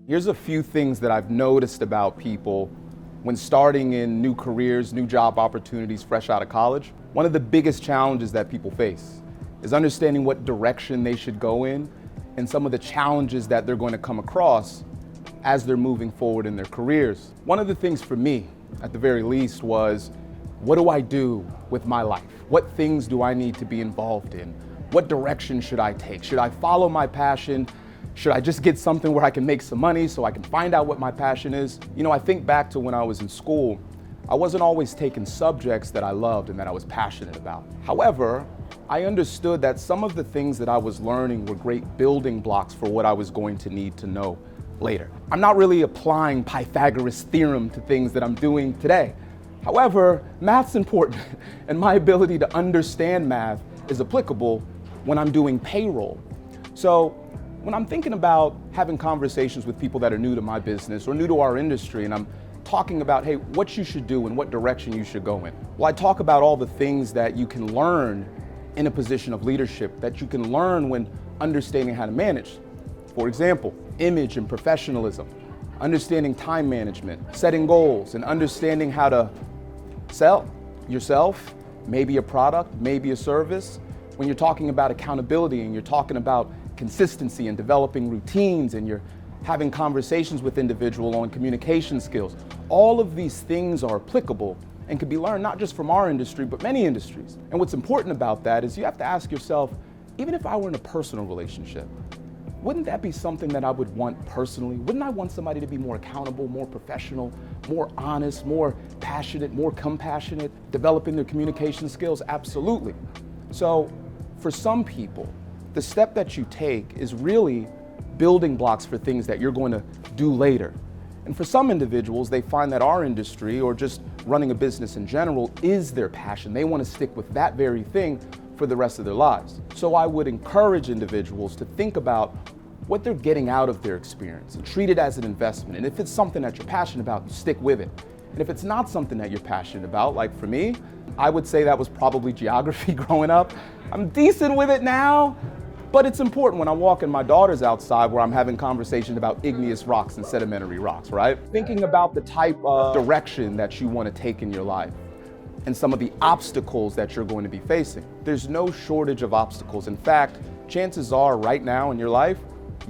Here's a few things that I've noticed about people when starting in new careers, new job opportunities fresh out of college. One of the biggest challenges that people face is understanding what direction they should go in and some of the challenges that they're going to come across as they're moving forward in their careers. One of the things for me, at the very least, was what do I do with my life? What things do I need to be involved in? What direction should I take? Should I follow my passion? Should I just get something where I can make some money so I can find out what my passion is? You know, I think back to when I was in school, I wasn't always taking subjects that I loved and that I was passionate about. However, I understood that some of the things that I was learning were great building blocks for what I was going to need to know later. I'm not really applying Pythagoras' theorem to things that I'm doing today. However, math's important, and my ability to understand math is applicable when I'm doing payroll. So when I'm thinking about having conversations with people that are new to my business or new to our industry, and I'm talking about, hey, what you should do and what direction you should go in. Well, I talk about all the things that you can learn in a position of leadership, that you can learn when understanding how to manage. For example, image and professionalism, understanding time management, setting goals, and understanding how to sell yourself, maybe a product, maybe a service. When you're talking about accountability and you're talking about consistency and developing routines and you're having conversations with individuals on communication skills, all of these things are applicable and can be learned not just from our industry, but many industries. And what's important about that is you have to ask yourself, even if I were in a personal relationship, wouldn't that be something that I would want personally? Wouldn't I want somebody to be more accountable, more professional, more honest, more passionate, more compassionate, developing their communication skills? Absolutely. So for some people, the step that you take is really building blocks for things that you're going to do later. And for some individuals, they find that our industry or just running a business in general is their passion. They want to stick with that very thing for the rest of their lives. So I would encourage individuals to think about what they're getting out of their experience and treat it as an investment. And if it's something that you're passionate about, you stick with it. And if it's not something that you're passionate about, like for me, I would say that was probably geography growing up. I'm decent with it now, but it's important when I'm walking my daughters outside where I'm having conversations about igneous rocks and sedimentary rocks, right? Thinking about the type of direction that you want to take in your life and some of the obstacles that you're going to be facing. There's no shortage of obstacles. In fact, chances are right now in your life,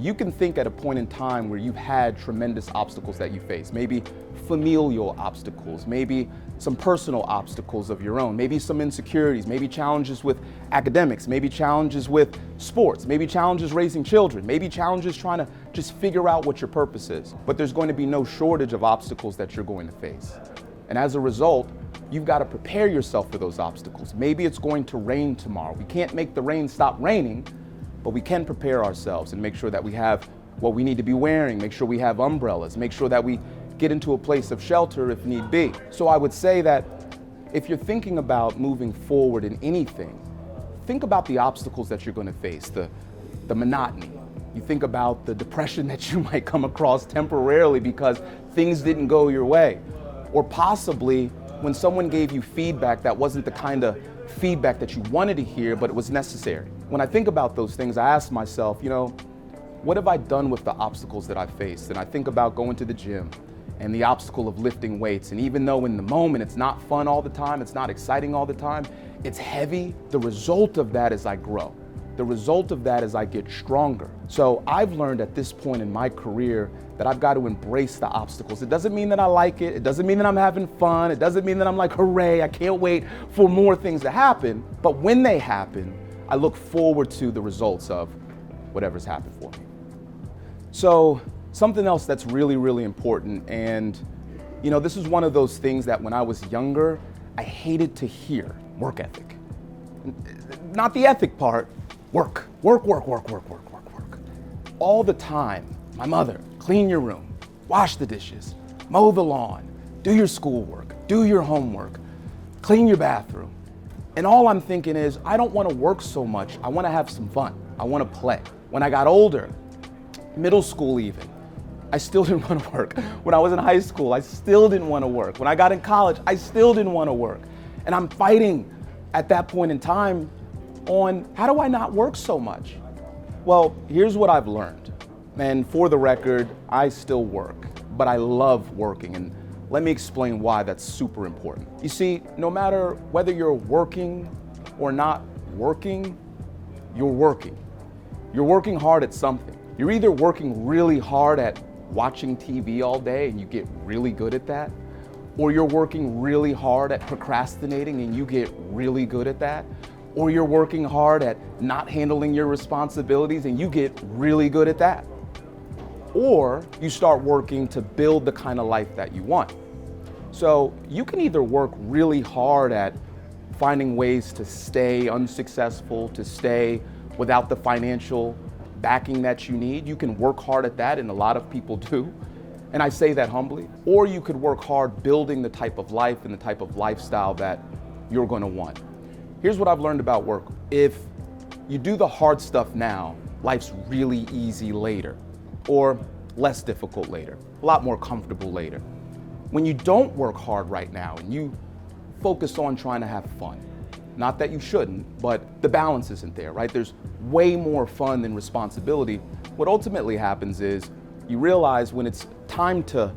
you can think at a point in time where you've had tremendous obstacles that you face. Maybe familial obstacles, maybe some personal obstacles of your own, maybe some insecurities, maybe challenges with academics, maybe challenges with sports, maybe challenges raising children, maybe challenges trying to just figure out what your purpose is. But there's going to be no shortage of obstacles that you're going to face. And as a result, you've got to prepare yourself for those obstacles. Maybe it's going to rain tomorrow. We can't make the rain stop raining, but we can prepare ourselves and make sure that we have what we need to be wearing, make sure we have umbrellas, make sure that we get into a place of shelter if need be. So I would say that if you're thinking about moving forward in anything, think about the obstacles that you're going to face, the monotony. You think about the depression that you might come across temporarily because things didn't go your way. Or possibly when someone gave you feedback that wasn't the kind of feedback that you wanted to hear, but it was necessary. When I think about those things, I ask myself, you know, what have I done with the obstacles that I faced? And I think about going to the gym and the obstacle of lifting weights. And even though in the moment it's not fun all the time, it's not exciting all the time, it's heavy, the result of that is I grow. The result of that is I get stronger. So I've learned at this point in my career that I've got to embrace the obstacles. It doesn't mean that I like it. It doesn't mean that I'm having fun. It doesn't mean that I'm like, hooray, I can't wait for more things to happen. But when they happen, I look forward to the results of whatever's happened for me. So something else that's really, really important, and you know, this is one of those things that when I was younger, I hated to hear: work ethic. Not the ethic part, work. Work. All the time, my mother, clean your room, wash the dishes, mow the lawn, do your schoolwork, do your homework, clean your bathroom. And all I'm thinking is, I don't want to work so much. I want to have some fun. I want to play. When I got older, middle school even, I still didn't want to work. When I was in high school, I still didn't want to work. When I got in college, I still didn't want to work. And I'm fighting at that point in time on how do I not work so much? Well, here's what I've learned. And for the record, I still work, but I love working, and let me explain why that's super important. You see, no matter whether you're working or not working, you're working. You're working hard at something. You're either working really hard at watching TV all day and you get really good at that, or you're working really hard at procrastinating and you get really good at that, or you're working hard at not handling your responsibilities and you get really good at that. Or you start working to build the kind of life that you want. So you can either work really hard at finding ways to stay unsuccessful, to stay without the financial backing that you need. You can work hard at that, and a lot of people do. And I say that humbly. Or you could work hard building the type of life and the type of lifestyle that you're going to want. Here's what I've learned about work. If you do the hard stuff now, life's really easy later, or less difficult later, a lot more comfortable later. When you don't work hard right now and you focus on trying to have fun, not that you shouldn't, but the balance isn't there, right? There's way more fun than responsibility. What ultimately happens is you realize when it's time to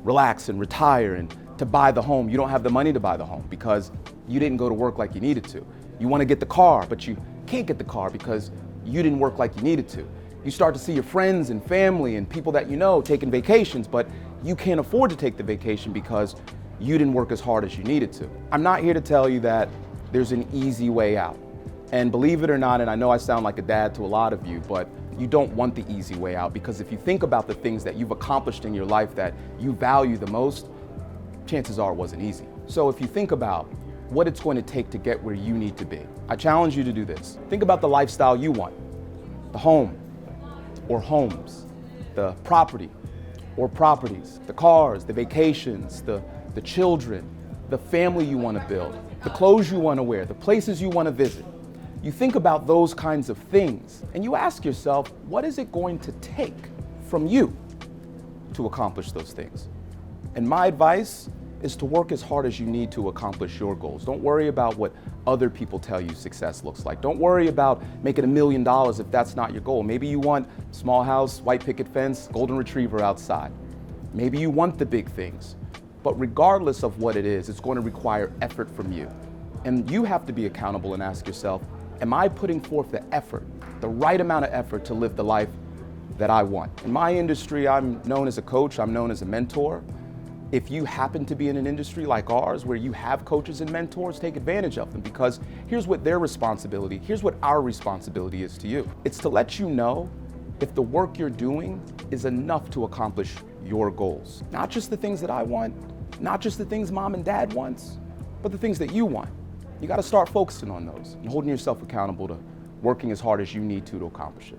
relax and retire and to buy the home, you don't have the money to buy the home because you didn't go to work like you needed to. You want to get the car, but you can't get the car because you didn't work like you needed to. You start to see your friends and family and people that you know taking vacations, but you can't afford to take the vacation because you didn't work as hard as you needed to. I'm not here to tell you that there's an easy way out. And believe it or not, and I know I sound like a dad to a lot of you, but you don't want the easy way out, because if you think about the things that you've accomplished in your life that you value the most, chances are it wasn't easy. So if you think about what it's going to take to get where you need to be, I challenge you to do this. Think about the lifestyle you want, the home or homes, the property or properties, the cars, the vacations, the children, the family you want to build, the clothes you want to wear, the places you want to visit. You think about those kinds of things and you ask yourself, what is it going to take from you to accomplish those things? And my advice is to work as hard as you need to accomplish your goals. Don't worry about what other people tell you success looks like. Don't worry about making $1 million if that's not your goal. Maybe you want small house, white picket fence, golden retriever outside. Maybe you want the big things. But regardless of what it is, it's going to require effort from you. And you have to be accountable and ask yourself, am I putting forth the effort, the right amount of effort to live the life that I want? In my industry, I'm known as a coach, I'm known as a mentor. If you happen to be in an industry like ours where you have coaches and mentors, take advantage of them, because here's what their responsibility, here's what our responsibility is to you. It's to let you know if the work you're doing is enough to accomplish your goals. Not just the things that I want, not just the things mom and dad wants, but the things that you want. You got to start focusing on those and holding yourself accountable to working as hard as you need to accomplish it.